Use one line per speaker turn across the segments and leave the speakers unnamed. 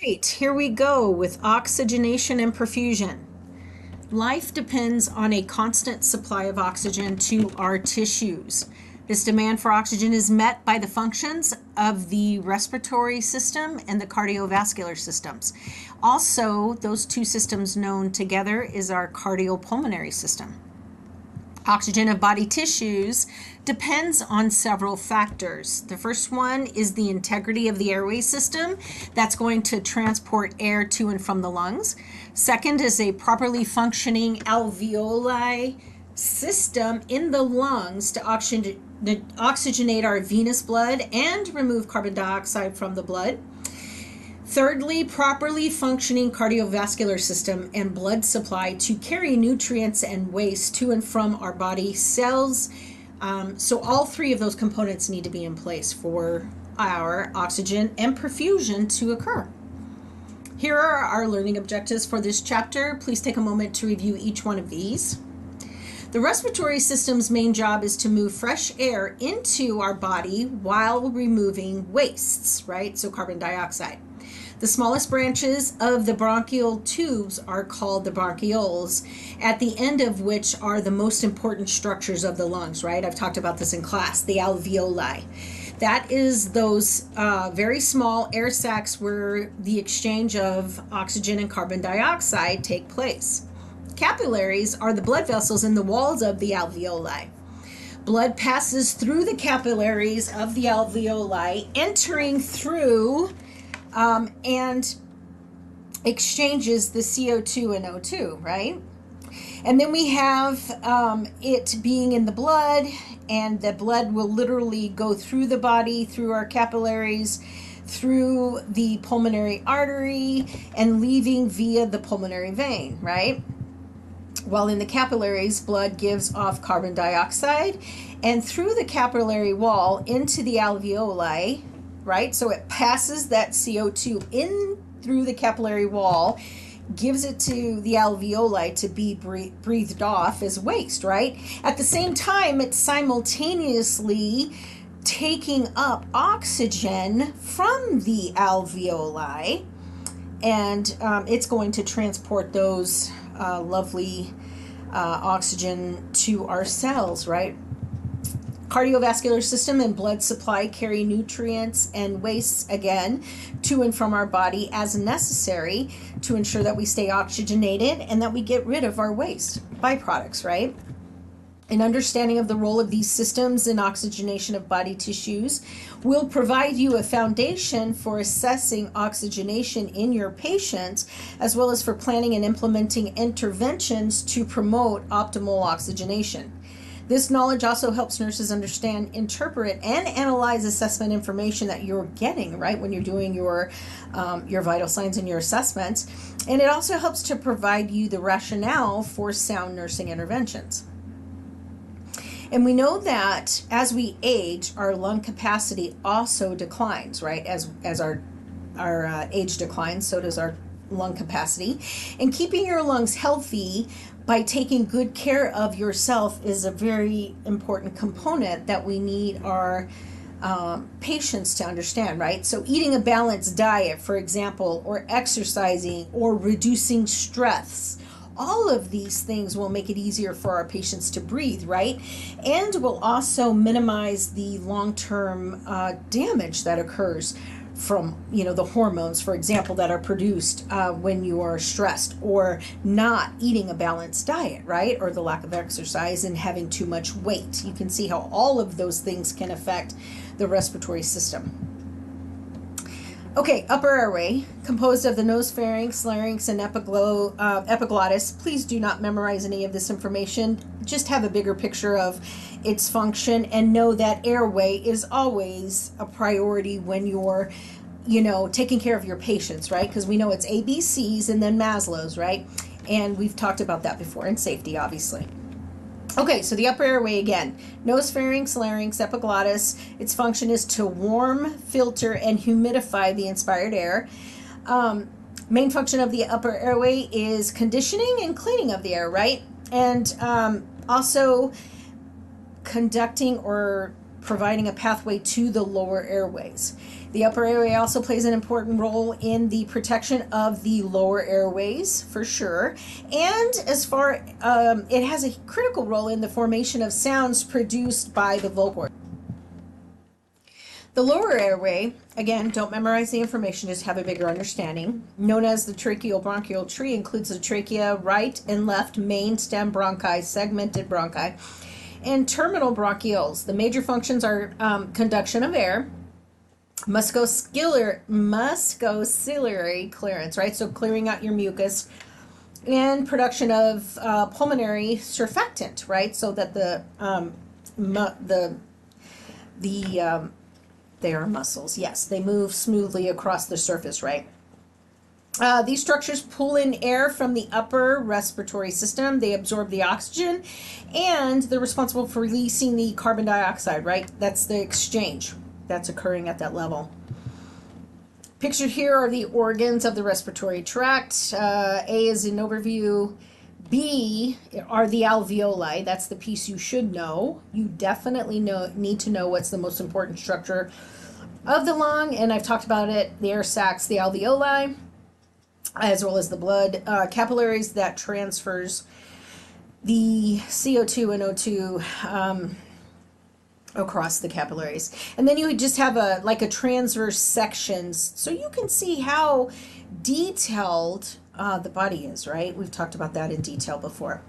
Right, here we go with oxygenation and perfusion. Life depends on a constant supply of oxygen to our tissues. This demand for oxygen is met by the functions of the respiratory system and the cardiovascular systems. Also, those two systems known together is our cardiopulmonary system. Oxygen of body tissues depends on several factors. The first one is the integrity of the airway system. That's going to transport air to and from the lungs. Second is a properly functioning alveoli system in the lungs to oxygenate our venous blood and remove carbon dioxide from the blood. Thirdly, properly functioning cardiovascular system and blood supply to carry nutrients and waste to and from our body cells. So all three of those components need to be in place for our oxygen and perfusion to occur. Here are our learning objectives for this chapter. Please take a moment to review each one of these. The respiratory system's main job is to move fresh air into our body while removing wastes, right? So carbon dioxide. The smallest branches of the bronchial tubes are called the bronchioles, at the end of which are the most important structures of the lungs, right? I've talked about this in class, the alveoli. That is those very small air sacs where the exchange of oxygen and carbon dioxide take place. Capillaries are the blood vessels in the walls of the alveoli. Blood passes through the capillaries of the alveoli, entering through and exchanges the CO2 and O2, right? And then we have it being in the blood, and the blood will literally go through the body, through our capillaries, through the pulmonary artery, and leaving via the pulmonary vein, right? While in the capillaries, blood gives off carbon dioxide, and through the capillary wall into the alveoli, right? So it passes that CO2 in through the capillary wall, gives it to the alveoli to be breathed off as waste, right? At the same time, it's simultaneously taking up oxygen from the alveoli, and it's going to transport those lovely oxygen to our cells, right? Cardiovascular system and blood supply carry nutrients and wastes again to and from our body as necessary to ensure that we stay oxygenated and that we get rid of our waste byproducts, right? An understanding of the role of these systems in oxygenation of body tissues will provide you a foundation for assessing oxygenation in your patients, as well as for planning and implementing interventions to promote optimal oxygenation. This knowledge also helps nurses understand, interpret, and analyze assessment information that you're getting, right, when you're doing your vital signs and your assessments. And it also helps to provide you the rationale for sound nursing interventions. And we know that as we age, our lung capacity also declines, right? As our age declines, so does our lung capacity. And keeping your lungs healthy by taking good care of yourself is a very important component that we need our patients to understand, right? So eating a balanced diet, for example, or exercising or reducing stress, all of these things will make it easier for our patients to breathe, right? And will also minimize the long-term damage that occurs from, the hormones, for example, that are produced when you are stressed or not eating a balanced diet, right? Or the lack of exercise and having too much weight. You can see how all of those things can affect the respiratory system. Okay, upper airway, composed of the nose, pharynx, larynx, and epiglottis. Please do not memorize any of this information. Just have a bigger picture of its function and know that airway is always a priority when you're, taking care of your patients, right? Because we know it's ABCs and then Maslow's, right? And we've talked about that before, and safety, obviously. Okay, so the upper airway again, nose, pharynx, larynx, epiglottis. Its function is to warm, filter, and humidify the inspired air. Main function of the upper airway is conditioning and cleaning of the air, right? And also conducting or providing a pathway to the lower airways. The upper airway also plays an important role in the protection of the lower airways, for sure. And as far, it has a critical role in the formation of sounds produced by the vocal cord. The lower airway, again, don't memorize the information, just have a bigger understanding, known as the tracheobronchial tree, includes the trachea, right and left main stem bronchi, segmented bronchi, and terminal bronchioles. The major functions are conduction of air, muscociliary clearance, right? So clearing out your mucus, and production of pulmonary surfactant, right? So that they are muscles. Yes, they move smoothly across the surface, right? These structures pull in air from the upper respiratory system. They absorb the oxygen, and they're responsible for releasing the carbon dioxide, right? That's the exchange that's occurring at that level. Pictured here are the organs of the respiratory tract. A is an overview. B are the alveoli. That's the piece you should know. You definitely need to know what's the most important structure of the lung, and I've talked about it. The air sacs, the alveoli, as well as the blood capillaries that transfers the CO2 and O2 across the capillaries. And then you would just have a transverse sections so you can see how detailed the body is, right? We've talked about that in detail before.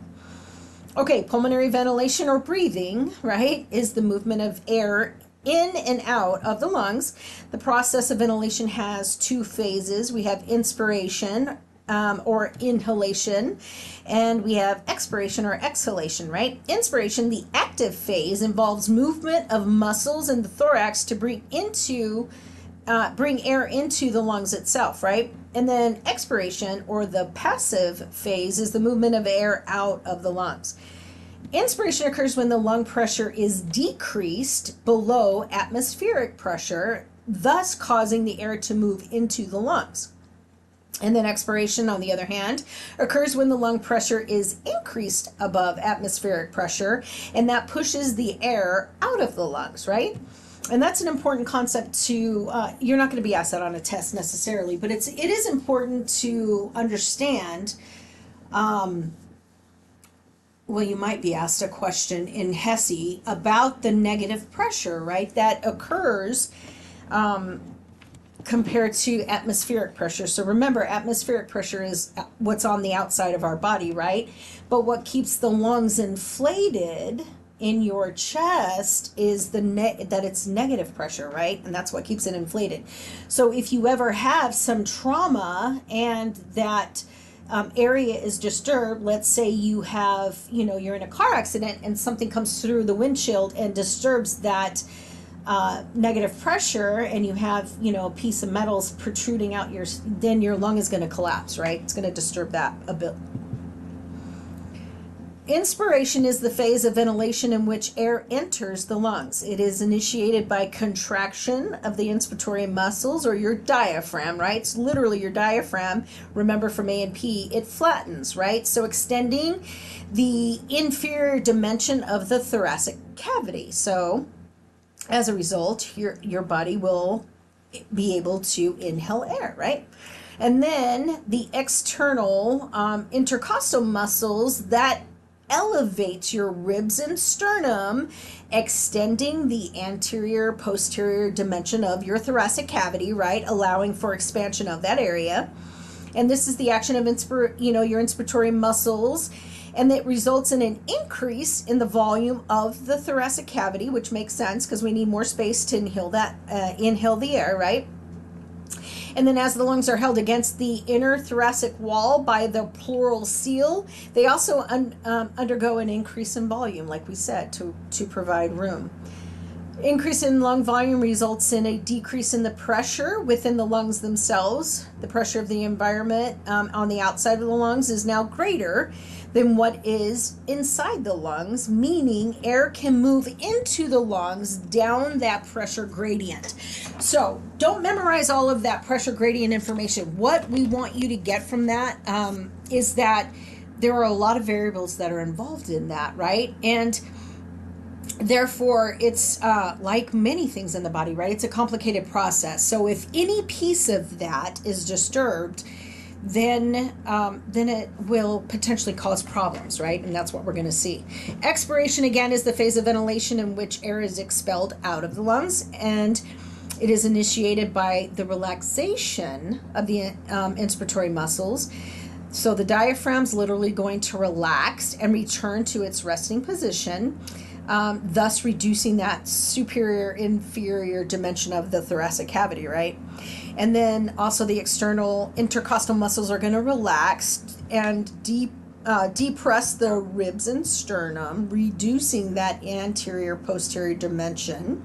Okay, pulmonary ventilation or breathing, right, is the movement of air in and out of the lungs. The process of ventilation has two phases. We have inspiration or inhalation, and we have expiration or exhalation, right? Inspiration, the active phase, involves movement of muscles in the thorax to bring air into the lungs itself, right? And then expiration, or the passive phase, is the movement of air out of the lungs. Inspiration occurs when the lung pressure is decreased below atmospheric pressure, thus causing the air to move into the lungs. And then expiration, on the other hand, occurs when the lung pressure is increased above atmospheric pressure, and that pushes the air out of the lungs, right? And that's an important concept to, you're not going to be asked that on a test necessarily, but it is important to understand. Well, you might be asked a question in HESI about the negative pressure, right, that occurs compared to atmospheric pressure. So remember, atmospheric pressure is what's on the outside of our body, right? But what keeps the lungs inflated in your chest is that it's negative pressure, right? And that's what keeps it inflated. So if you ever have some trauma and that area is disturbed, let's say you have, you're in a car accident and something comes through the windshield and disturbs that negative pressure, and you have, a piece of metal's protruding out then your lung is going to collapse, right? It's going to disturb that a bit. Inspiration is the phase of ventilation in which air enters the lungs. It is initiated by contraction of the inspiratory muscles, or your diaphragm, right? It's literally your diaphragm. Remember from A and P, it flattens, right? So extending the inferior dimension of the thoracic cavity. So as a result, your body will be able to inhale air, right? And then the external intercostal muscles that elevates your ribs and sternum, extending the anterior posterior dimension of your thoracic cavity, right, allowing for expansion of that area. And this is the action of your inspiratory muscles, and it results in an increase in the volume of the thoracic cavity, which makes sense because we need more space to inhale the air, right? And then as the lungs are held against the inner thoracic wall by the pleural seal, they also undergo an increase in volume, like we said, to provide room. Increase in lung volume results in a decrease in the pressure within the lungs themselves. The pressure of the environment on the outside of the lungs is now greater than what is inside the lungs, meaning air can move into the lungs down that pressure gradient. So don't memorize all of that pressure gradient information. What we want you to get from that is that there are a lot of variables that are involved in that, right? And Therefore, it's like many things in the body, right? It's a complicated process. So if any piece of that is disturbed, then it will potentially cause problems, right? And that's what we're going to see. Expiration, again, is the phase of ventilation in which air is expelled out of the lungs, and it is initiated by the relaxation of the inspiratory muscles. So the diaphragm's literally going to relax and return to its resting position, thus reducing that superior inferior dimension of the thoracic cavity, right? And then also the external intercostal muscles are going to relax and depress the ribs and sternum, reducing that anterior posterior dimension.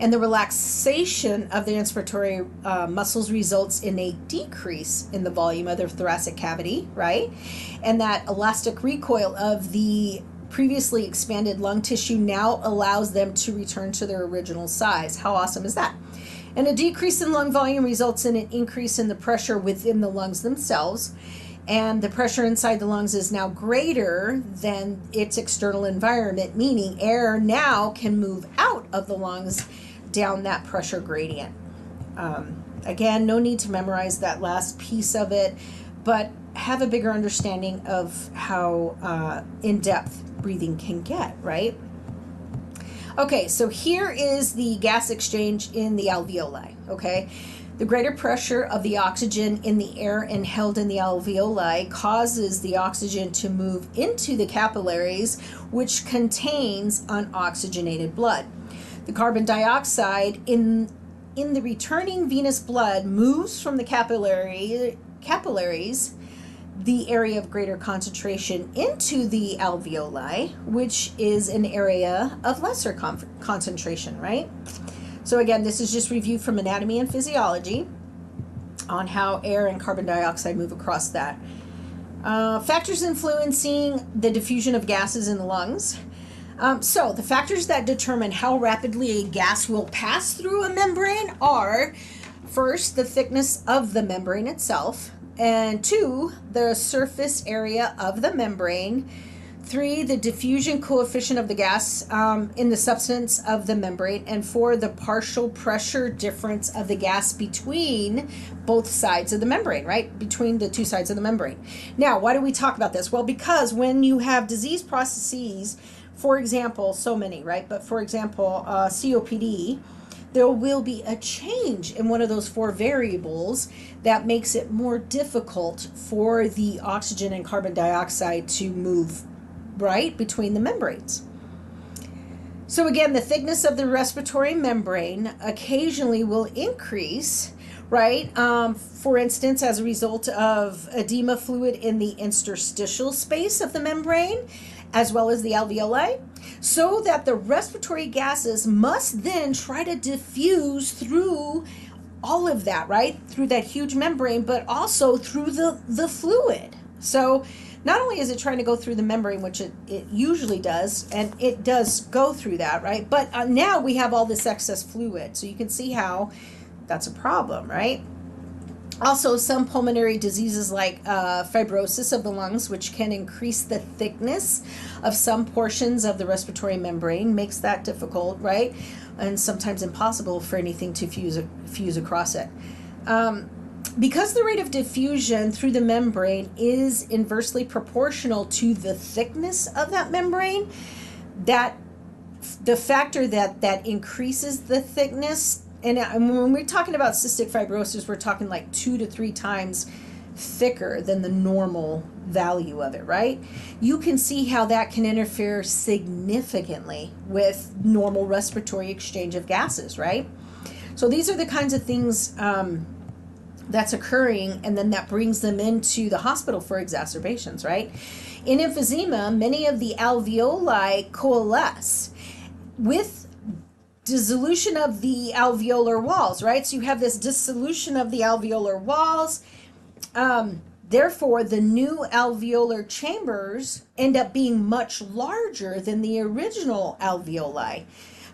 And the relaxation of the inspiratory muscles results in a decrease in the volume of the thoracic cavity, right? And that elastic recoil of the previously expanded lung tissue now allows them to return to their original size. How awesome is that? And a decrease in lung volume results in an increase in the pressure within the lungs themselves. And the pressure inside the lungs is now greater than its external environment, meaning air now can move out of the lungs down that pressure gradient. Again, no need to memorize that last piece of it, but have a bigger understanding of how in-depth breathing can get, right? Okay, so here is the gas exchange in the alveoli, okay? The greater pressure of the oxygen in the air inhaled in the alveoli causes the oxygen to move into the capillaries, which contains unoxygenated blood. The carbon dioxide in the returning venous blood moves from the capillaries, the area of greater concentration, into the alveoli, which is an area of lesser concentration, right? So again, this is just review from anatomy and physiology on how air and carbon dioxide move across that. Factors influencing the diffusion of gases in the lungs. So the factors that determine how rapidly a gas will pass through a membrane are, first, the thickness of the membrane itself, and 2, the surface area of the membrane, 3, the diffusion coefficient of the gas in the substance of the membrane, and 4, the partial pressure difference of the gas between both sides of the membrane, right? Between the two sides of the membrane. Now, why do we talk about this? Well, because when you have disease processes, for example, so many, right? But for example, COPD, there will be a change in one of those 4 variables that makes it more difficult for the oxygen and carbon dioxide to move right between the membranes. So again, the thickness of the respiratory membrane occasionally will increase, right? For instance, as a result of edema fluid in the interstitial space of the membrane, as well as the alveoli, so that the respiratory gases must then try to diffuse through all of that, right? Through that huge membrane, but also through the fluid. So not only is it trying to go through the membrane, which it usually does, and it does go through that, right? But now we have all this excess fluid. So you can see how that's a problem, right? Also, some pulmonary diseases like fibrosis of the lungs, which can increase the thickness of some portions of the respiratory membrane, makes that difficult, right? And sometimes impossible for anything to fuse across it. Because the rate of diffusion through the membrane is inversely proportional to the thickness of that membrane, that the factor that increases the thickness, and when we're talking about cystic fibrosis, we're talking like 2 to 3 times thicker than the normal value of it, right? You can see how that can interfere significantly with normal respiratory exchange of gases, right? So these are the kinds of things that's occurring, and then that brings them into the hospital for exacerbations, right? In emphysema, many of the alveoli coalesce with dissolution of the alveolar walls, right? So you have this dissolution of the alveolar walls. Therefore, the new alveolar chambers end up being much larger than the original alveoli.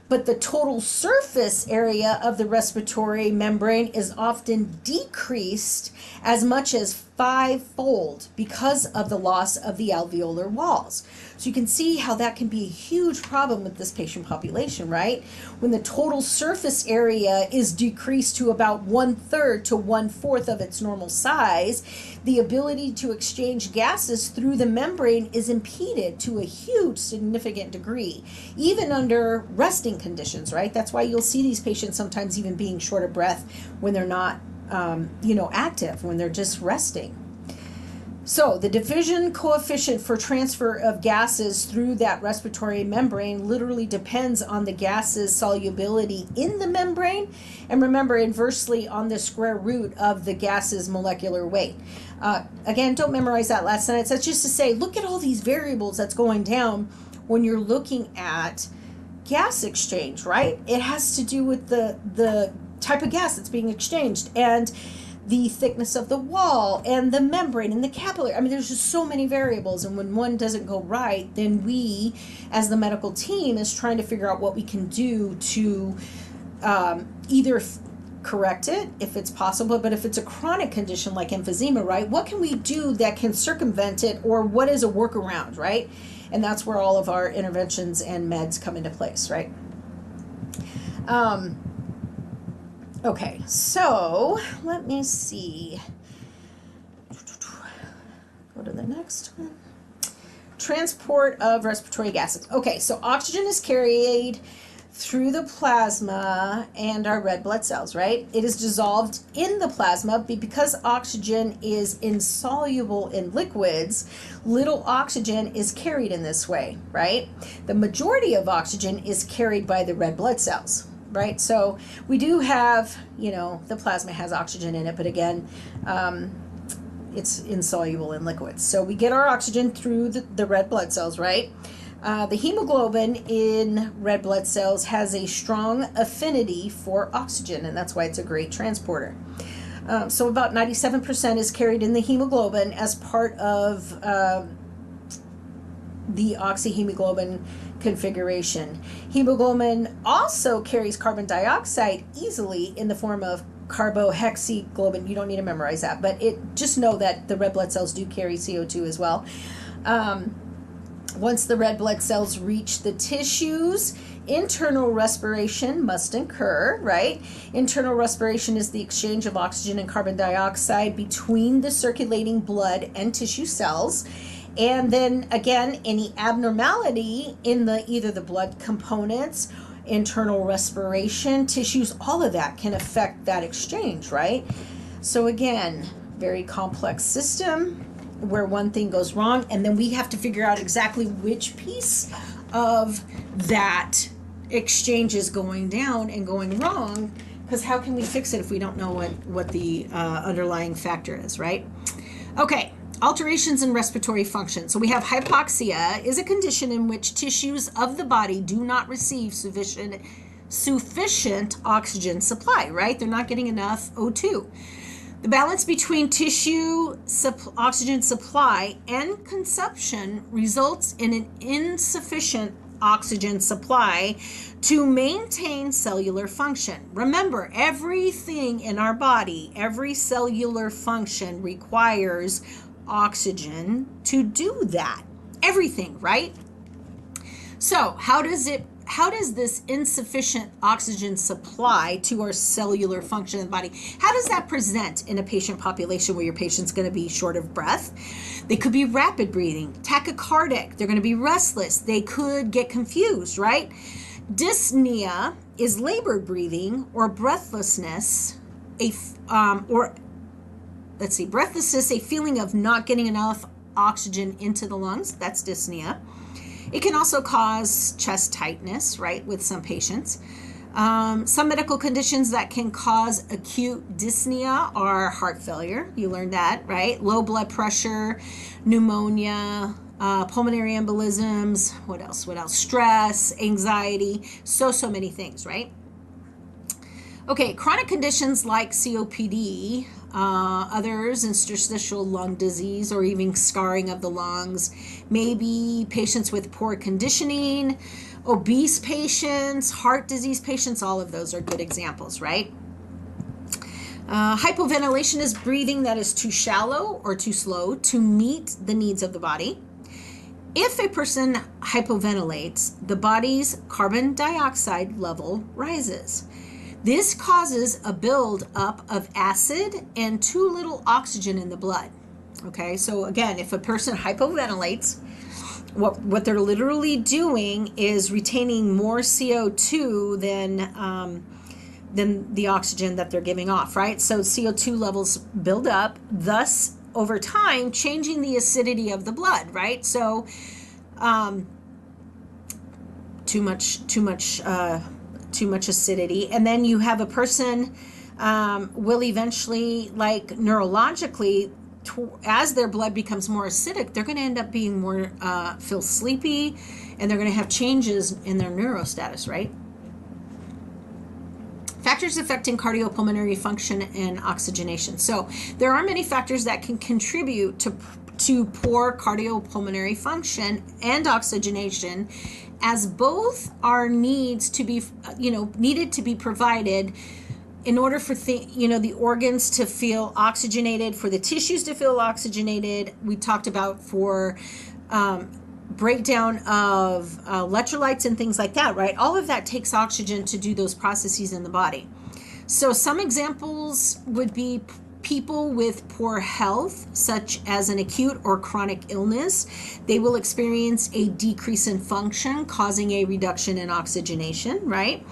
But the total surface area of the respiratory membrane is often decreased as much as 5-fold because of the loss of the alveolar walls. So you can see how that can be a huge problem with this patient population, right? When the total surface area is decreased to about 1/3 to 1/4 of its normal size, the ability to exchange gases through the membrane is impeded to a huge significant degree, even under resting conditions, right? That's why you'll see these patients sometimes even being short of breath when they're not active, when they're just resting. So the diffusion coefficient for transfer of gases through that respiratory membrane literally depends on the gas's solubility in the membrane, and remember, inversely on the square root of the gas's molecular weight. Again, don't memorize that last sentence. That's just to say, look at all these variables that's going down when you're looking at gas exchange, right? It has to do with the type of gas that's being exchanged, and the thickness of the wall, and the membrane, and the capillary. I mean, there's just so many variables, and when one doesn't go right, then we, as the medical team, is trying to figure out what we can do to either correct it, if it's possible, but if it's a chronic condition like emphysema, right, what can we do that can circumvent it, or what is a workaround, right? And that's where all of our interventions and meds come into place, right? Okay, so let me see. Go to the next one. Transport of respiratory gases. Okay, so oxygen is carried through the plasma and our red blood cells, right? It is dissolved in the plasma, but because oxygen is insoluble in liquids, little oxygen is carried in this way, right? The majority of oxygen is carried by the red blood cells. Right, so we do have, the plasma has oxygen in it, but again, it's insoluble in liquids. So we get our oxygen through the red blood cells, right? The hemoglobin in red blood cells has a strong affinity for oxygen, and that's why it's a great transporter. So about 97% is carried in the hemoglobin as part of the oxyhemoglobin configuration. Hemoglobin also carries carbon dioxide easily in the form of carbohexyglobin. You don't need to memorize that, but just know that the red blood cells do carry CO2 as well. Once the red blood cells reach the tissues, internal respiration must occur, right? Internal respiration is the exchange of oxygen and carbon dioxide between the circulating blood and tissue cells. And then again, any abnormality in either the blood components, internal respiration, tissues, all of that can affect that exchange, right? So again, very complex system where one thing goes wrong, and then we have to figure out exactly which piece of that exchange is going down and going wrong, because how can we fix it if we don't know what the underlying factor is, right? Okay. Alterations in respiratory function. So we have hypoxia is a condition in which tissues of the body do not receive sufficient oxygen supply, right? They're not getting enough O2. The balance between tissue oxygen supply and consumption results in an insufficient oxygen supply to maintain cellular function. Remember, everything in our body, every cellular function requires oxygen to do that. Everything, right? So how does this insufficient oxygen supply to our cellular function in the body, how does that present in a patient population where your patient's going to be short of breath? They could be rapid breathing, tachycardic, they're going to be restless, they could get confused, right? Dyspnea is labored breathing or breathlessness, breathlessness, a feeling of not getting enough oxygen into the lungs. That's dyspnea. It can also cause chest tightness, right, with some patients. Some medical conditions that can cause acute dyspnea are heart failure. You learned that, right? Low blood pressure, pneumonia, pulmonary embolisms. What else? Stress, anxiety. So many things, right? Okay, chronic conditions like COPD, others, interstitial lung disease, or even scarring of the lungs, maybe patients with poor conditioning, obese patients, heart disease patients, all of those are good examples, right? Hypoventilation is breathing that is too shallow or too slow to meet the needs of the body. If a person hypoventilates, the body's carbon dioxide level rises. This causes a buildup of acid and too little oxygen in the blood. Okay, so again, if a person hypoventilates, what they're literally doing is retaining more CO2 than the oxygen that they're giving off, right? So CO2 levels build up, thus over time changing the acidity of the blood, right? So too much acidity, and then you have a person will eventually, like neurologically, as their blood becomes more acidic, they're going to end up being more feel sleepy, and they're going to have changes in their neurostatus, right? Factors affecting cardiopulmonary function and oxygenation. So there are many factors that can contribute to poor cardiopulmonary function and oxygenation, as both are needed to be provided in order for the organs to feel oxygenated, for the tissues to feel oxygenated. We talked about for breakdown of electrolytes and things like that, right? All of that takes oxygen to do those processes in the body. So some examples would be people with poor health, such as an acute or chronic illness. They will experience a decrease in function, causing a reduction in oxygenation, right?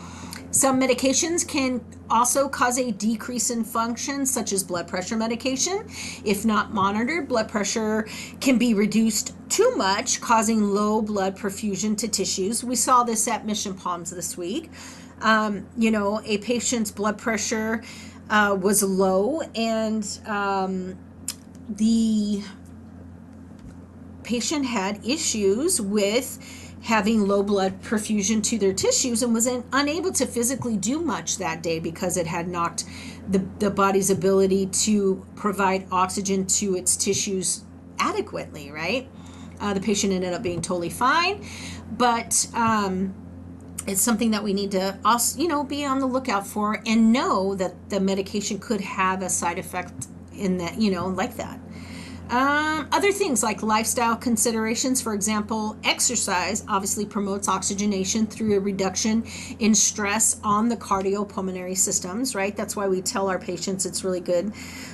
Some medications can also cause a decrease in function, such as blood pressure medication. If not monitored, blood pressure can be reduced too much, causing low blood perfusion to tissues. We saw this at Mission Palms this week. A patient's blood pressure was low, and the patient had issues with having low blood perfusion to their tissues and was unable to physically do much that day because it had knocked the body's ability to provide oxygen to its tissues adequately, right? The patient ended up being totally fine, but it's something that we need to also, be on the lookout for, and know that the medication could have a side effect in that, like that. Other things like lifestyle considerations, for example, exercise obviously promotes oxygenation through a reduction in stress on the cardiopulmonary systems, right? That's why we tell our patients it's really good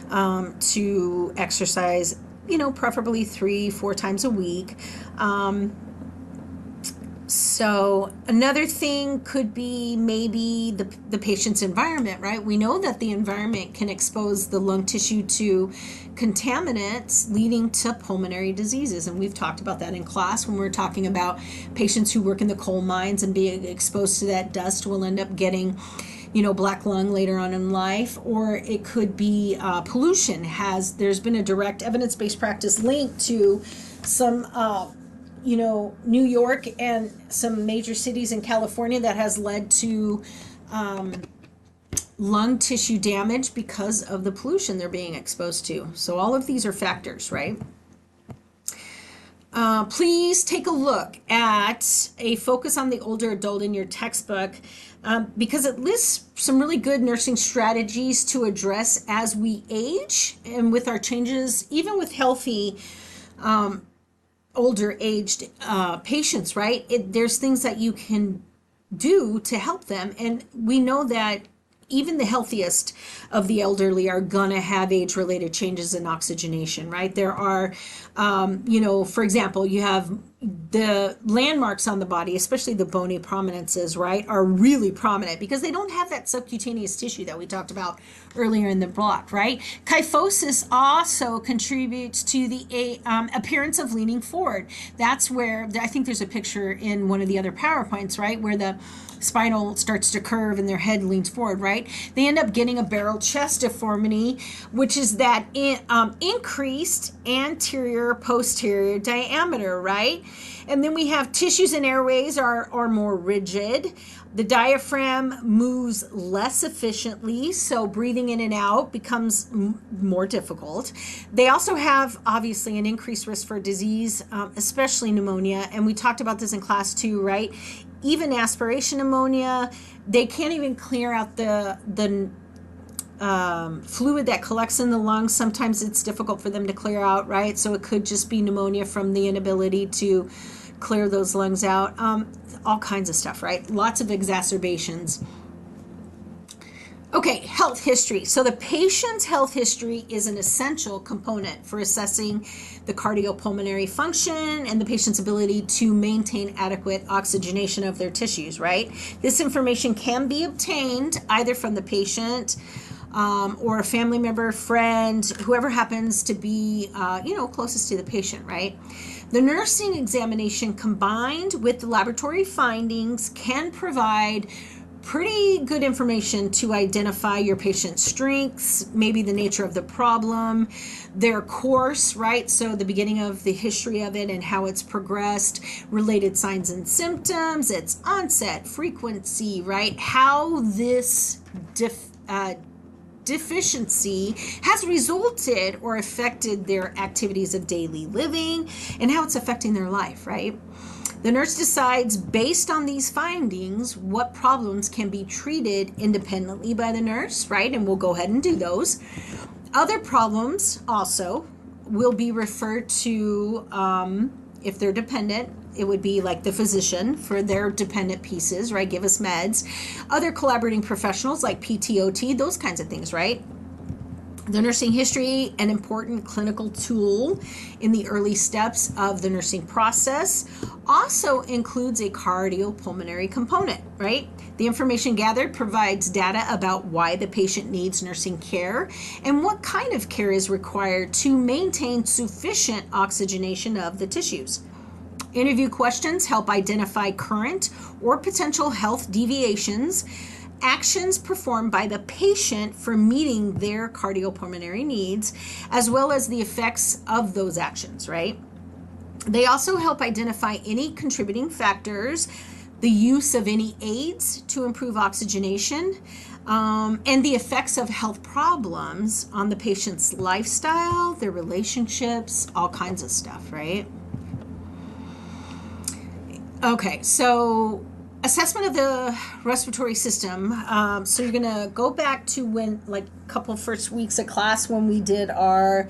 to exercise, preferably 3-4 times a week. So another thing could be maybe the patient's environment, right? We know that the environment can expose the lung tissue to contaminants leading to pulmonary diseases. And we've talked about that in class when we're talking about patients who work in the coal mines and being exposed to that dust will end up getting, black lung later on in life. Or it could be pollution. There's been a direct evidence-based practice linked to some New York and some major cities in California that has led to lung tissue damage because of the pollution they're being exposed to. So all of these are factors, right? Please take a look at a focus on the older adult in your textbook because it lists some really good nursing strategies to address as we age and with our changes, even with healthy older aged patients, right? There's things that you can do to help them. And we know that even the healthiest of the elderly are going to have age-related changes in oxygenation, right? There are, for example, you have the landmarks on the body, especially the bony prominences, right, are really prominent because they don't have that subcutaneous tissue that we talked about earlier in the block, right? Kyphosis also contributes to the appearance of leaning forward. That's where, I think there's a picture in one of the other PowerPoints, right, where the spinal starts to curve and their head leans forward, right? They end up getting a barrel chest deformity, which is that increased anterior posterior diameter, right? And then we have tissues and airways are more rigid. The diaphragm moves less efficiently, so breathing in and out becomes more difficult. They also have, obviously, an increased risk for disease, especially pneumonia, and we talked about this in class too, right? Even aspiration pneumonia, they can't even clear out the fluid that collects in the lungs. Sometimes it's difficult for them to clear out, right? So it could just be pneumonia from the inability to clear those lungs out. All kinds of stuff, right? Lots of exacerbations. Okay, health history. So the patient's health history is an essential component for assessing the cardiopulmonary function and the patient's ability to maintain adequate oxygenation of their tissues, right? This information can be obtained either from the patient or a family member, friend, whoever happens to be, closest to the patient, right? The nursing examination combined with the laboratory findings can provide pretty good information to identify your patient's strengths, maybe the nature of the problem, their course, right? So the beginning of the history of it and how it's progressed, related signs and symptoms, its onset, frequency, right? How this deficiency has resulted or affected their activities of daily living and how it's affecting their life, right? The nurse decides based on these findings what problems can be treated independently by the nurse, right? And we'll go ahead and do those. Other problems also will be referred to, if they're dependent, it would be like the physician for their dependent pieces, right? Give us meds. Other collaborating professionals like PTOT, those kinds of things, right? The nursing history, an important clinical tool in the early steps of the nursing process, also includes a cardiopulmonary component, right? The information gathered provides data about why the patient needs nursing care and what kind of care is required to maintain sufficient oxygenation of the tissues. Interview questions help identify current or potential health deviations, actions performed by the patient for meeting their cardiopulmonary needs, as well as the effects of those actions, right? They also help identify any contributing factors, the use of any aids to improve oxygenation, and the effects of health problems on the patient's lifestyle, their relationships, all kinds of stuff, right? Okay, so assessment of the respiratory system. So you're going to go back to when, like, a couple first weeks of class when we did our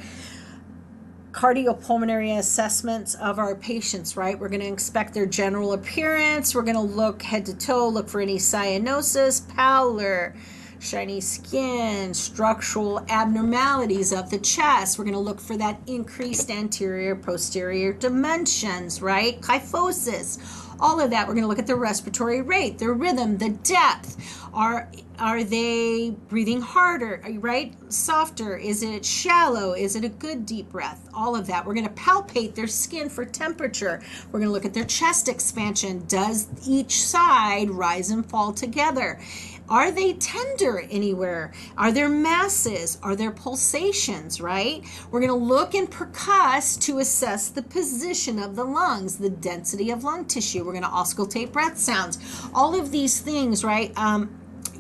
cardiopulmonary assessments of our patients, right? We're going to inspect their general appearance. We're going to look head to toe, look for any cyanosis, pallor, shiny skin, structural abnormalities of the chest. We're going to look for that increased anterior posterior dimensions, right? Kyphosis, all of that. We're going to look at the respiratory rate, their rhythm, the depth. Are they breathing harder, right? Softer? Is it shallow? Is it a good deep breath? All of that. We're going to palpate their skin for temperature. We're going to look at their chest expansion. Does each side rise and fall together? Are they tender anywhere? Are there masses? Are there pulsations, right? We're going to look and percuss to assess the position of the lungs, the density of lung tissue. We're going to auscultate breath sounds. All of these things, right?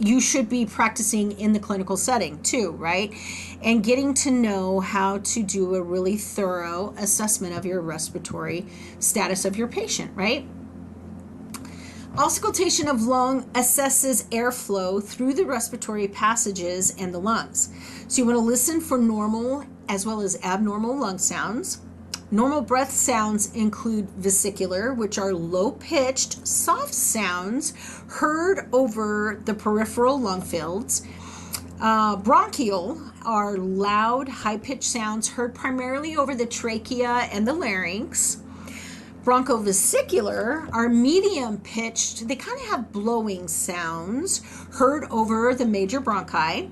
You should be practicing in the clinical setting too, right? And getting to know how to do a really thorough assessment of your respiratory status of your patient, right? Auscultation of lung assesses airflow through the respiratory passages and the lungs. So you want to listen for normal as well as abnormal lung sounds. Normal breath sounds include vesicular, which are low-pitched, soft sounds heard over the peripheral lung fields. Bronchial are loud, high-pitched sounds heard primarily over the trachea and the larynx. Bronchovesicular are medium-pitched. They kind of have blowing sounds heard over the major bronchi.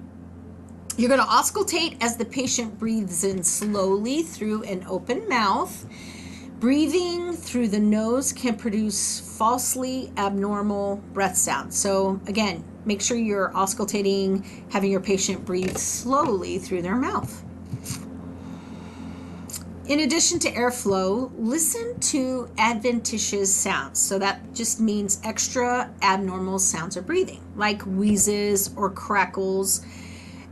You're going to auscultate as the patient breathes in slowly through an open mouth. Breathing through the nose can produce falsely abnormal breath sounds. So again, make sure you're auscultating, having your patient breathe slowly through their mouth. In addition to airflow, listen to adventitious sounds. So that just means extra abnormal sounds of breathing, like wheezes or crackles.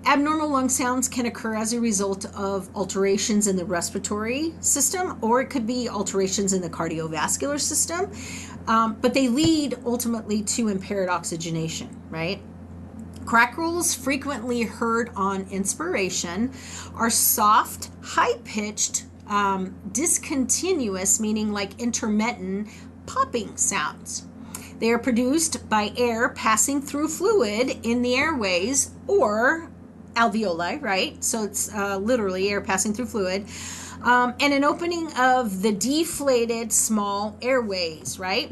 Abnormal lung sounds can occur as a result of alterations in the respiratory system, or it could be alterations in the cardiovascular system, but they lead ultimately to impaired oxygenation, right? Crackles frequently heard on inspiration are soft, high-pitched, discontinuous, meaning like intermittent, popping sounds. They are produced by air passing through fluid in the airways or alveoli, right? So it's literally air passing through fluid, and an opening of the deflated small airways, right?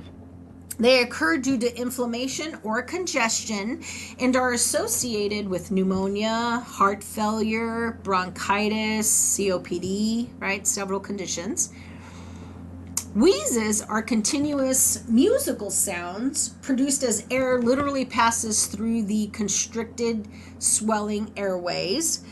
They occur due to inflammation or congestion and are associated with pneumonia, heart failure, bronchitis, COPD, right? Several conditions. Wheezes are continuous musical sounds produced as air literally passes through the constricted, swelling airways,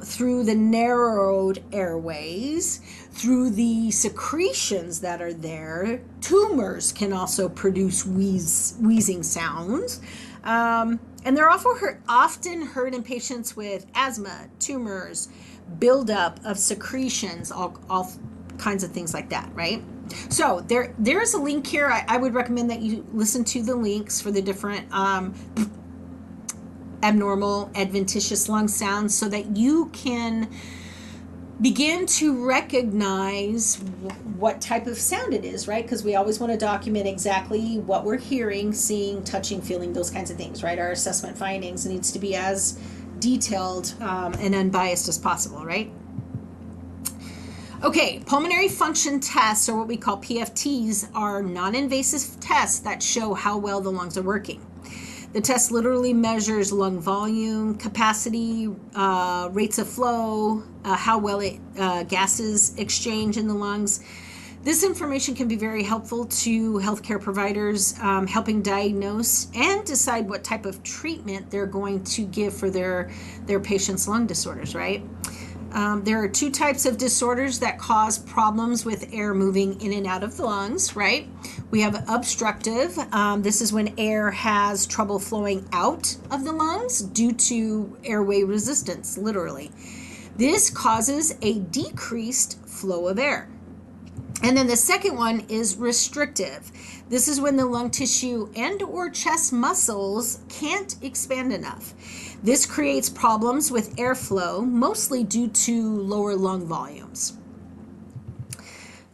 through the narrowed airways, through the secretions that are there. Tumors can also produce wheezing sounds. And they're often heard in patients with asthma, tumors, buildup of secretions, all kinds of things like that, right? So there's a link here. I would recommend that you listen to the links for the different abnormal adventitious lung sounds so that you can begin to recognize what type of sound it is, right? Because we always want to document exactly what we're hearing, seeing, touching, feeling, those kinds of things, right? Our assessment findings needs to be as detailed and unbiased as possible, right? Okay, pulmonary function tests, or what we call PFTs, are non-invasive tests that show how well the lungs are working. The test literally measures lung volume, capacity, rates of flow, how well gases exchange in the lungs. This information can be very helpful to healthcare providers, helping diagnose and decide what type of treatment they're going to give for their patients' lung disorders, right? There are two types of disorders that cause problems with air moving in and out of the lungs, right? We have obstructive. This is when air has trouble flowing out of the lungs due to airway resistance, literally. This causes a decreased flow of air. And then the second one is restrictive. This is when the lung tissue and or chest muscles can't expand enough. This creates problems with airflow, mostly due to lower lung volumes.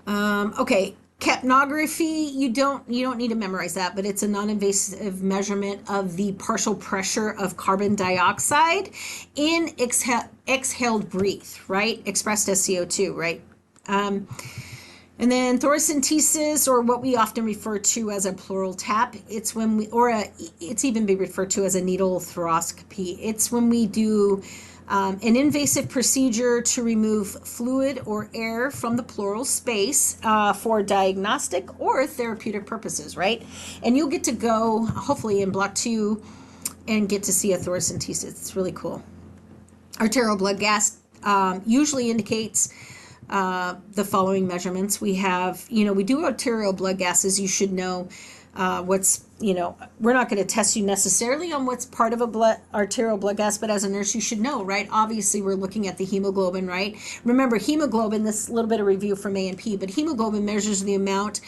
Okay, capnography, you don't need to memorize that, but it's a non-invasive measurement of the partial pressure of carbon dioxide in exhaled breath, right? Expressed as CO2, right? And then thoracentesis, or what we often refer to as a pleural tap, it's when it's even been referred to as a needle thoracoscopy. It's when we do an invasive procedure to remove fluid or air from the pleural space for diagnostic or therapeutic purposes, right? And you'll get to go, hopefully in block 2, and get to see a thoracentesis. It's really cool. Arterial blood gas usually indicates the following measurements. We have, we do arterial blood gases. You should know what's, we're not going to test you necessarily on what's part of a arterial blood gas, but as a nurse, you should know, right? Obviously, we're looking at the hemoglobin, right? Remember, hemoglobin, this little bit of review from A&P, but hemoglobin measures the amount,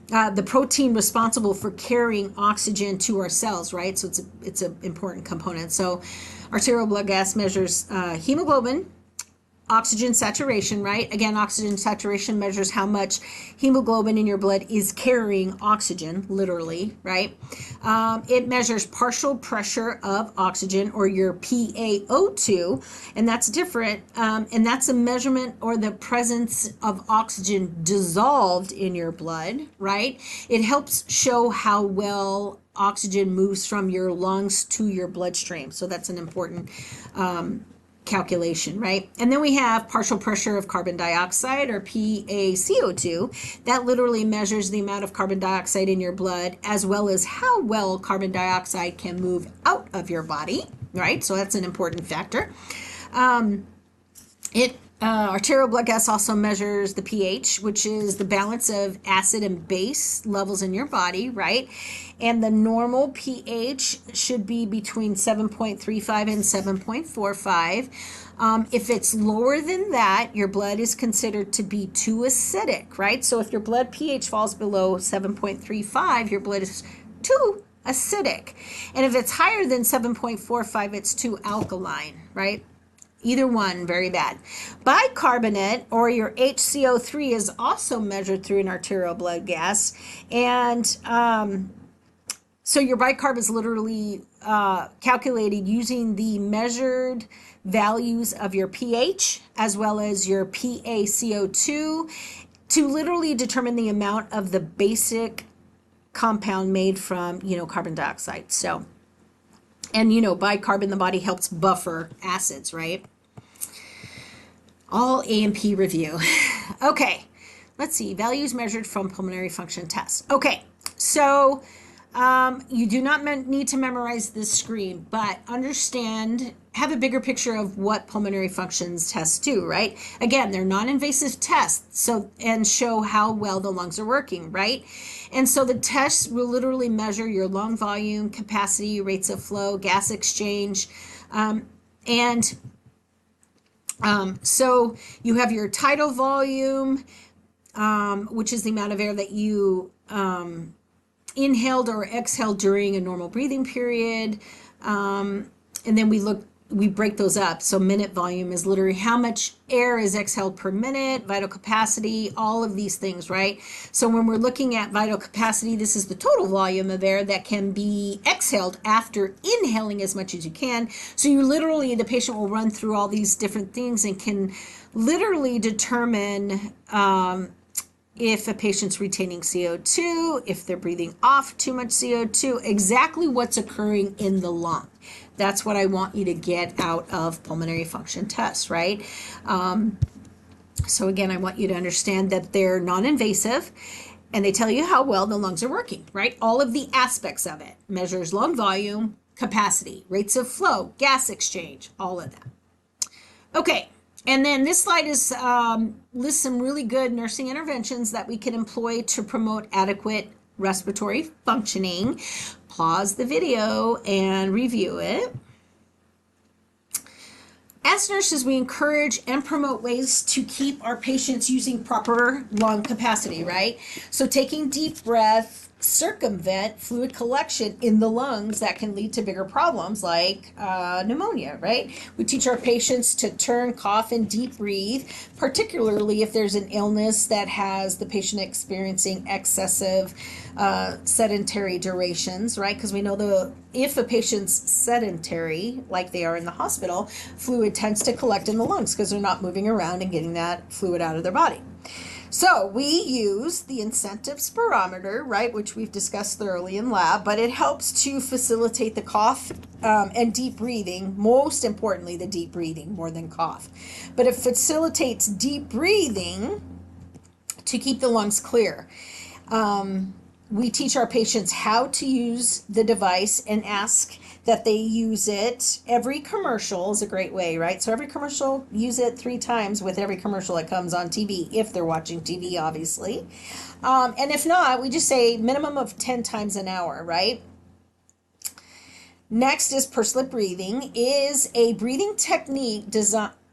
the protein responsible for carrying oxygen to our cells, right? So it's an important component. So arterial blood gas measures hemoglobin, oxygen saturation, right? Again, oxygen saturation measures how much hemoglobin in your blood is carrying oxygen, literally, right? It measures partial pressure of oxygen, or your PaO2, and that's different. And that's a measurement or the presence of oxygen dissolved in your blood, right? It helps show how well oxygen moves from your lungs to your bloodstream. So that's an important calculation, right? And then we have partial pressure of carbon dioxide, or PaCO2. That literally measures the amount of carbon dioxide in your blood, as well as how well carbon dioxide can move out of your body, right? So that's an important factor. Arterial blood gas also measures the pH, which is the balance of acid and base levels in your body, right? And the normal pH should be between 7.35 and 7.45. If it's lower than that, your blood is considered to be too acidic, right? So if your blood pH falls below 7.35, your blood is too acidic. And if it's higher than 7.45, it's too alkaline, right? Either one, very bad. Bicarbonate, or your HCO3, is also measured through an arterial blood gas. And so your bicarb is literally calculated using the measured values of your pH as well as your PaCO2 to literally determine the amount of the basic compound made from, carbon dioxide. So, and bicarb in the body helps buffer acids, right? All A&P review. Okay, let's see. Values measured from pulmonary function tests. Okay, so you do not need to memorize this screen, but understand, have a bigger picture of what pulmonary functions tests do, right? Again, they're non-invasive tests, and show how well the lungs are working, right? And so the tests will literally measure your lung volume, capacity, rates of flow, gas exchange, so you have your tidal volume, which is the amount of air that you inhaled or exhaled during a normal breathing period. And then we break those up. So minute volume is literally how much air is exhaled per minute, vital capacity, all of these things, right? So when we're looking at vital capacity, this is the total volume of air that can be exhaled after inhaling as much as you can. So the patient will run through all these different things and can literally determine if a patient's retaining CO2, if they're breathing off too much CO2, exactly what's occurring in the lung. That's what I want you to get out of pulmonary function tests, right? So again, I want you to understand that they're non-invasive and they tell you how well the lungs are working, right? All of the aspects of it. Measures lung volume, capacity, rates of flow, gas exchange, all of that. Okay. And then this slide lists some really good nursing interventions that we can employ to promote adequate respiratory functioning. Pause the video and review it. As nurses, we encourage and promote ways to keep our patients using proper lung capacity, right? So taking deep breath, circumvent fluid collection in the lungs that can lead to bigger problems like pneumonia, right? We teach our patients to turn, cough, and deep breathe, particularly if there's an illness that has the patient experiencing excessive sedentary durations, right? Because we know if a patient's sedentary, like they are in the hospital, fluid tends to collect in the lungs because they're not moving around and getting that fluid out of their body. So we use the incentive spirometer, right, which we've discussed thoroughly in lab, but it helps to facilitate the cough and deep breathing, most importantly, the deep breathing more than cough. But it facilitates deep breathing to keep the lungs clear. We teach our patients how to use the device and ask that they use it. Every commercial is a great way, right? So every commercial, use it 3 times with every commercial that comes on TV, if they're watching TV, obviously. And if not, we just say minimum of 10 times an hour, right? Next is pursed-lip breathing, is a breathing technique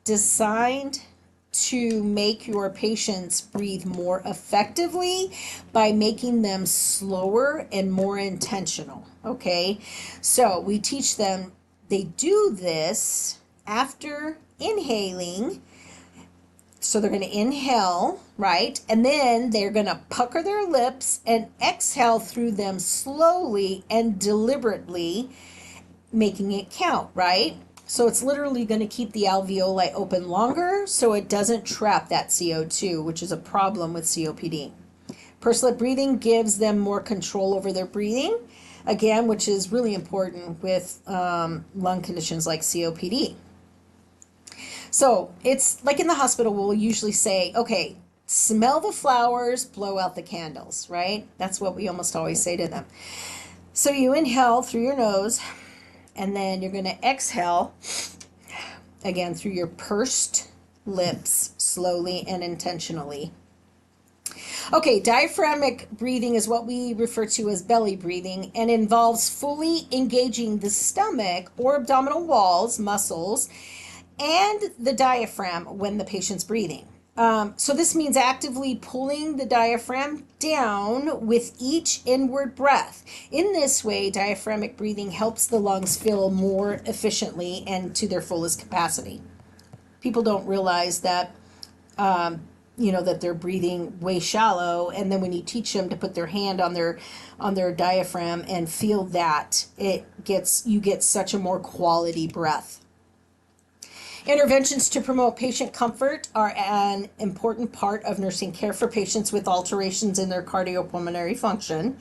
designed to make your patients breathe more effectively by making them slower and more intentional, okay? So we teach them, they do this after inhaling. So they're going to inhale, right? And then they're going to pucker their lips and exhale through them slowly and deliberately, making it count, right? So it's literally going to keep the alveoli open longer so it doesn't trap that CO2, which is a problem with COPD. Pursed-lip breathing gives them more control over their breathing, again, which is really important with lung conditions like COPD. So it's like in the hospital, we'll usually say, okay, smell the flowers, blow out the candles, right? That's what we almost always say to them. So you inhale through your nose, and then you're going to exhale, again, through your pursed lips, slowly and intentionally. Okay, diaphragmatic breathing is what we refer to as belly breathing and involves fully engaging the stomach or abdominal walls, muscles, and the diaphragm when the patient's breathing. So this means actively pulling the diaphragm down with each inward breath. In this way, diaphragmatic breathing helps the lungs fill more efficiently and to their fullest capacity. People don't realize that, that they're breathing way shallow, and then when you teach them to put their hand on their diaphragm and feel that, you get such a more quality breath. Interventions to promote patient comfort are an important part of nursing care for patients with alterations in their cardiopulmonary function.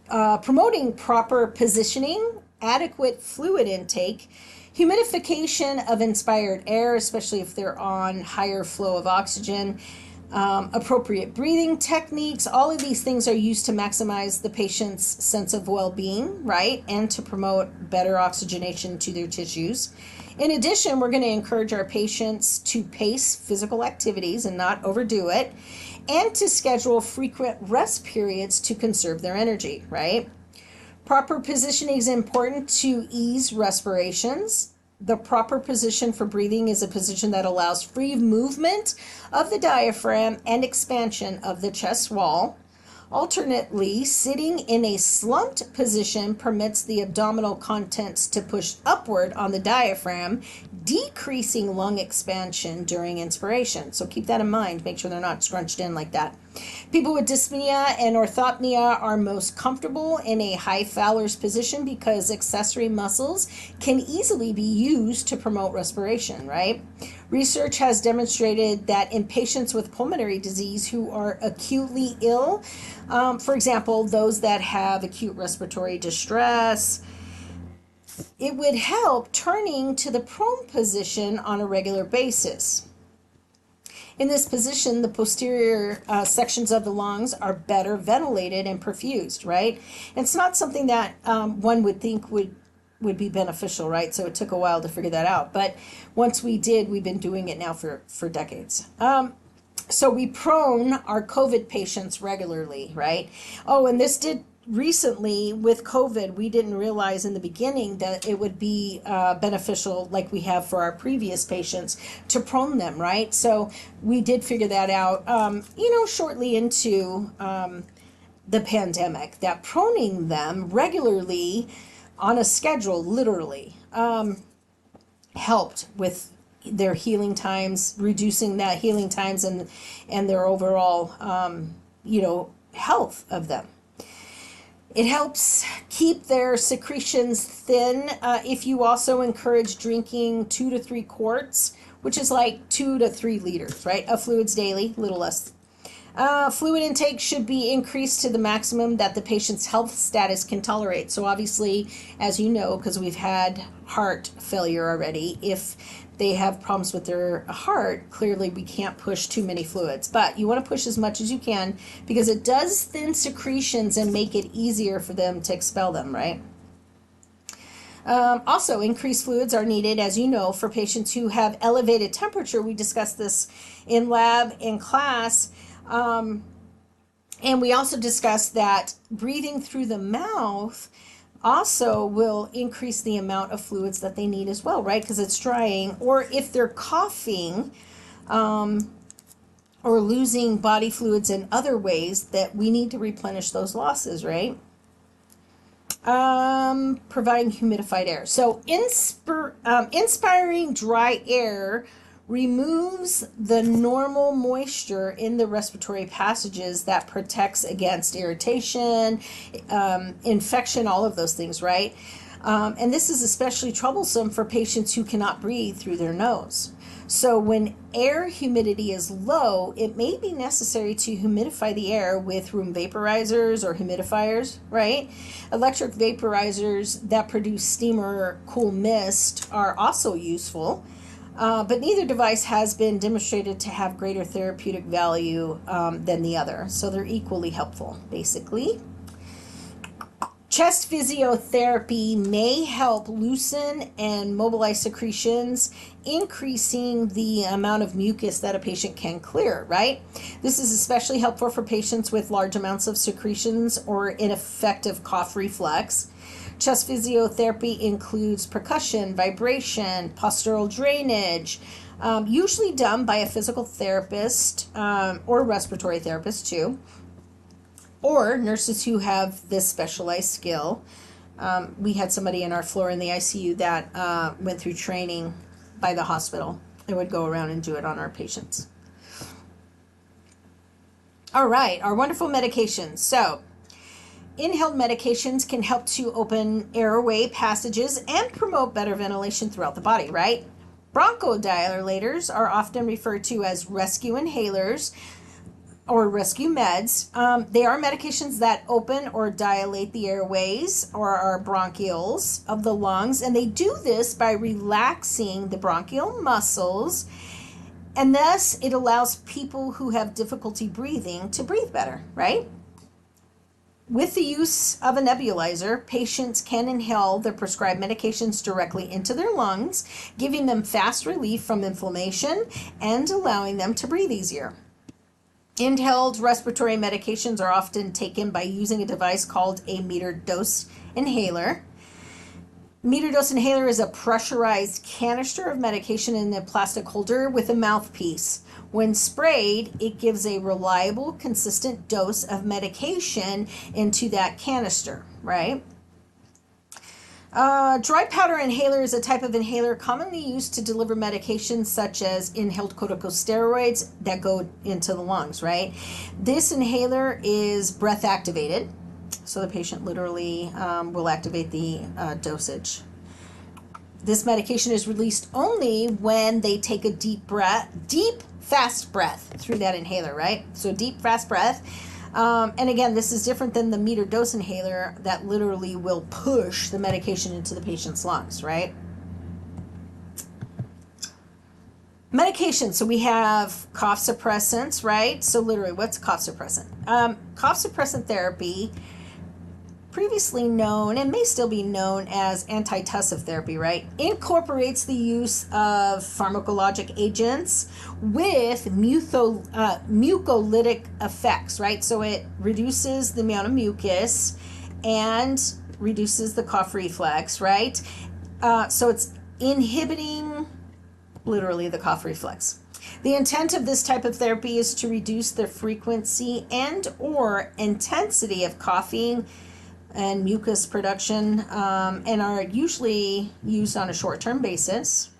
Promoting proper positioning, adequate fluid intake, humidification of inspired air, especially if they're on higher flow of oxygen, appropriate breathing techniques, all of these things are used to maximize the patient's sense of well-being, right? And to promote better oxygenation to their tissues. In addition, we're going to encourage our patients to pace physical activities and not overdo it, and to schedule frequent rest periods to conserve their energy, right? Proper positioning is important to ease respirations. The proper position for breathing is a position that allows free movement of the diaphragm and expansion of the chest wall. Alternately, sitting in a slumped position permits the abdominal contents to push upward on the diaphragm, decreasing lung expansion during inspiration. So keep that in mind. Make sure they're not scrunched in like that. People with dyspnea and orthopnea are most comfortable in a high Fowler's position because accessory muscles can easily be used to promote respiration, right? Research has demonstrated that in patients with pulmonary disease who are acutely ill, for example, those that have acute respiratory distress, it would help turning to the prone position on a regular basis. In this position, the posterior sections of the lungs are better ventilated and perfused, right? And it's not something that one would think would be beneficial, right? So it took a while to figure that out. But once we did, we've been doing it now for decades. So we prone our COVID patients regularly, right? Oh, and this did recently with COVID, we didn't realize in the beginning that it would be beneficial, like we have for our previous patients, to prone them, right? So we did figure that out, shortly into the pandemic, that proning them regularly on a schedule, literally, helped with their healing times, reducing that healing times and their overall, health of them. It helps keep their secretions thin if you also encourage drinking 2 to 3 quarts, which is like 2 to 3 liters, right, of fluids daily, a little less. Fluid intake should be increased to the maximum that the patient's health status can tolerate. So obviously, as you know, because we've had heart failure already, if they have problems with their heart, clearly we can't push too many fluids. But you want to push as much as you can because it does thin secretions and make it easier for them to expel them, right? Also, increased fluids are needed, as you know, for patients who have elevated temperature. We discussed this in lab, in class. And we also discussed that breathing through the mouth also will increase the amount of fluids that they need as well, right? Because it's drying. Or if they're coughing or losing body fluids in other ways, that we need to replenish those losses, right? Providing humidified air. So inspiring dry air removes the normal moisture in the respiratory passages that protects against irritation, infection, all of those things, right? And this is especially troublesome for patients who cannot breathe through their nose. So when air humidity is low, it may be necessary to humidify the air with room vaporizers or humidifiers, right? Electric vaporizers that produce steam or cool mist are also useful. But neither device has been demonstrated to have greater therapeutic value than the other. So they're equally helpful, basically. Chest physiotherapy may help loosen and mobilize secretions, increasing the amount of mucus that a patient can clear, right? This is especially helpful for patients with large amounts of secretions or ineffective cough reflex. Chest physiotherapy includes percussion, vibration, postural drainage, Usually done by a physical therapist or respiratory therapist too, or nurses who have this specialized skill. We had somebody in our floor in the ICU that went through training by the hospital and would go around and do it on our patients. All right, our wonderful medications. So, inhaled medications can help to open airway passages and promote better ventilation throughout the body, right? Bronchodilators are often referred to as rescue inhalers or rescue meds. They are medications that open or dilate the airways or our bronchioles of the lungs, and they do this by relaxing the bronchial muscles, and thus it allows people who have difficulty breathing to breathe better, right? With the use of a nebulizer, patients can inhale their prescribed medications directly into their lungs, giving them fast relief from inflammation and allowing them to breathe easier. Inhaled respiratory medications are often taken by using a device called a metered dose inhaler. Metered dose inhaler is a pressurized canister of medication in a plastic holder with a mouthpiece. When sprayed, it gives a reliable, consistent dose of medication into that canister, right? Dry powder inhaler is a type of inhaler commonly used to deliver medications such as inhaled corticosteroids that go into the lungs, right? This inhaler is breath activated, so the patient literally will activate the dosage. This medication is released only when they take a deep, fast breath through that inhaler, right? So deep, fast breath. And again, this is different than the metered dose inhaler that literally will push the medication into the patient's lungs, right? Medication. So we have cough suppressants, right? So literally, what's cough suppressant? Cough suppressant therapy, previously known and may still be known as antitussive therapy, right, incorporates the use of pharmacologic agents with mucolytic effects, right? So it reduces the amount of mucus and reduces the cough reflex, right? So it's inhibiting literally the cough reflex. The intent of this type of therapy is to reduce the frequency and or intensity of coughing and mucus production, and are usually used on a short-term basis.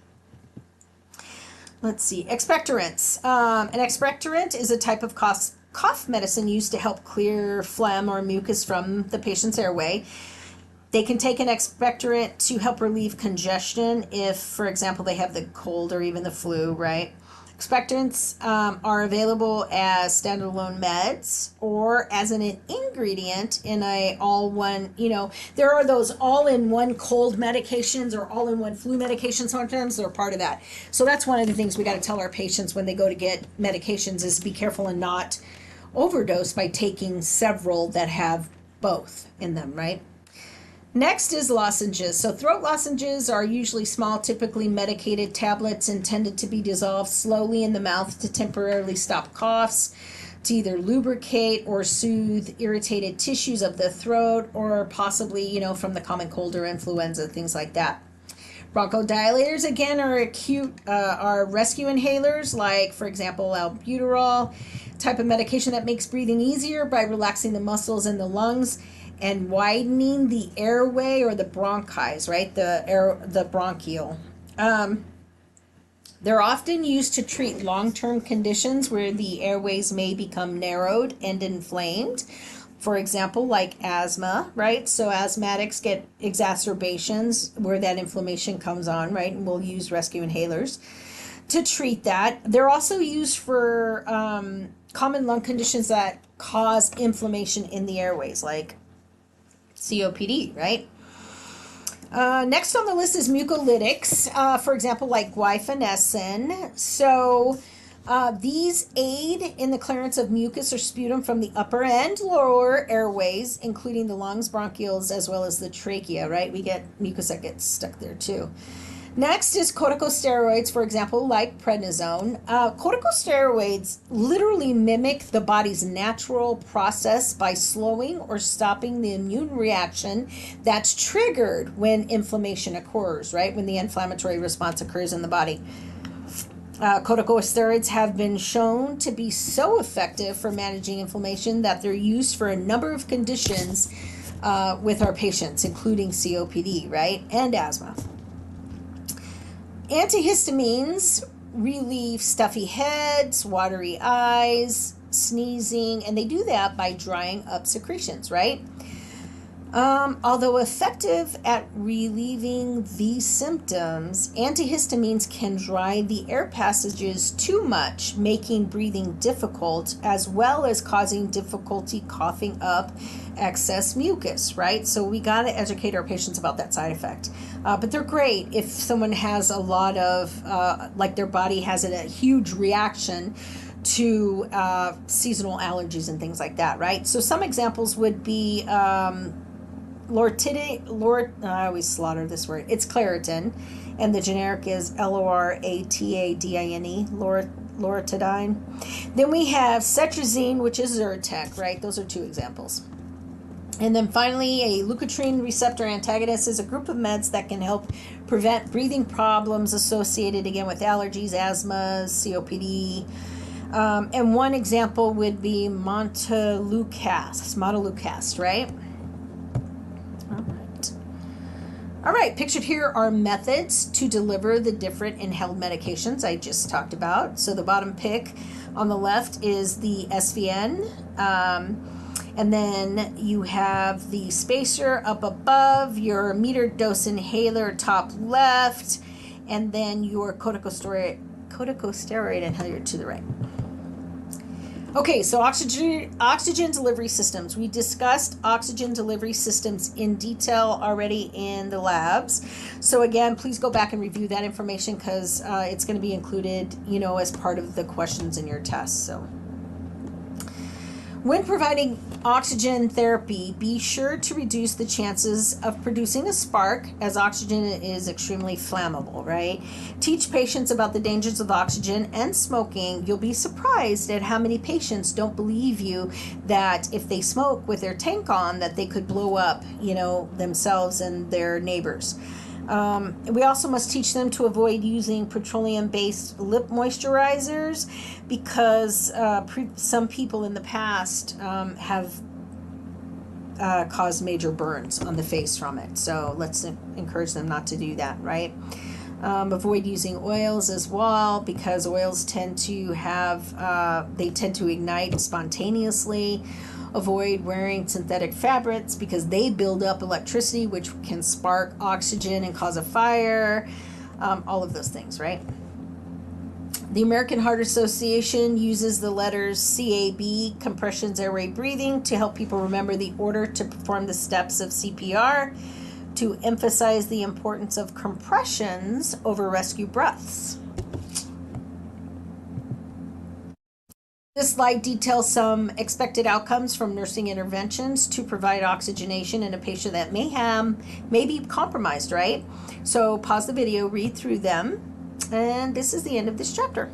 Let's see, expectorants. An expectorant is a type of cough medicine used to help clear phlegm or mucus from the patient's airway. They can take an expectorant to help relieve congestion if, for example, they have the cold or even the flu, right? Expectorants are available as standalone meds or as an ingredient in a all-one, there are those all-in-one cold medications or all-in-one flu medications sometimes. They're part of that. So that's one of the things we got to tell our patients when they go to get medications is be careful and not overdose by taking several that have both in them, right? Next is lozenges. So throat lozenges are usually small, typically medicated tablets intended to be dissolved slowly in the mouth to temporarily stop coughs, to either lubricate or soothe irritated tissues of the throat, or possibly, from the common cold or influenza, things like that. Bronchodilators, again, are rescue inhalers, like, for example, albuterol, type of medication that makes breathing easier by relaxing the muscles in the lungs and widening the airway or the bronchi, right? The bronchiole. They're often used to treat long-term conditions where the airways may become narrowed and inflamed. For example, like asthma, right? So asthmatics get exacerbations where that inflammation comes on, right? And we'll use rescue inhalers to treat that. They're also used for common lung conditions that cause inflammation in the airways, like COPD, right? Next on the list is mucolytics, for example, like guaifenesin. So these aid in the clearance of mucus or sputum from the upper and lower airways, including the lungs, bronchioles, as well as the trachea, right? We get mucus that gets stuck there too. Next is corticosteroids, for example, like prednisone. Corticosteroids literally mimic the body's natural process by slowing or stopping the immune reaction that's triggered when inflammation occurs, right? When the inflammatory response occurs in the body. Corticosteroids have been shown to be so effective for managing inflammation that they're used for a number of conditions with our patients, including COPD, right, and asthma. Antihistamines relieve stuffy heads, watery eyes, sneezing, and they do that by drying up secretions, right? Although effective at relieving these symptoms, antihistamines can dry the air passages too much, making breathing difficult, as well as causing difficulty coughing up excess mucus, right? So we got to educate our patients about that side effect. But they're great if someone has a lot of, like their body has a huge reaction to seasonal allergies and things like that, right? So some examples would be I always slaughter this word. It's Claritin, and the generic is Loratadine, Loratadine. Then we have Cetrizine, which is Zyrtec, right? Those are two examples. And then finally, a leukotriene receptor antagonist is a group of meds that can help prevent breathing problems associated, again, with allergies, asthma, COPD. And one example would be montelukast, right? All right, pictured here are methods to deliver the different inhaled medications I just talked about. So the bottom pick on the left is the SVN. And then you have the spacer up above, your metered dose inhaler top left, and then your corticosteroid inhaler to the right. Okay, so oxygen delivery systems. We discussed oxygen delivery systems in detail already in the labs. So again, please go back and review that information because it's going to be included, as part of the questions in your test. So when providing oxygen therapy, be sure to reduce the chances of producing a spark, as oxygen is extremely flammable, right? Teach patients about the dangers of oxygen and smoking. You'll be surprised at how many patients don't believe you that if they smoke with their tank on, that they could blow up, themselves and their neighbors. We also must teach them to avoid using petroleum-based lip moisturizers because some people in the past have caused major burns on the face from it. So let's encourage them not to do that, right? Avoid using oils as well because oils tend to ignite spontaneously. Avoid wearing synthetic fabrics because they build up electricity, which can spark oxygen and cause a fire. All of those things, right? The American Heart Association uses the letters CAB, compressions, airway, breathing, to help people remember the order to perform the steps of CPR, to emphasize the importance of compressions over rescue breaths. This slide details some expected outcomes from nursing interventions to provide oxygenation in a patient that may be compromised, right? So pause the video, read through them, and this is the end of this chapter.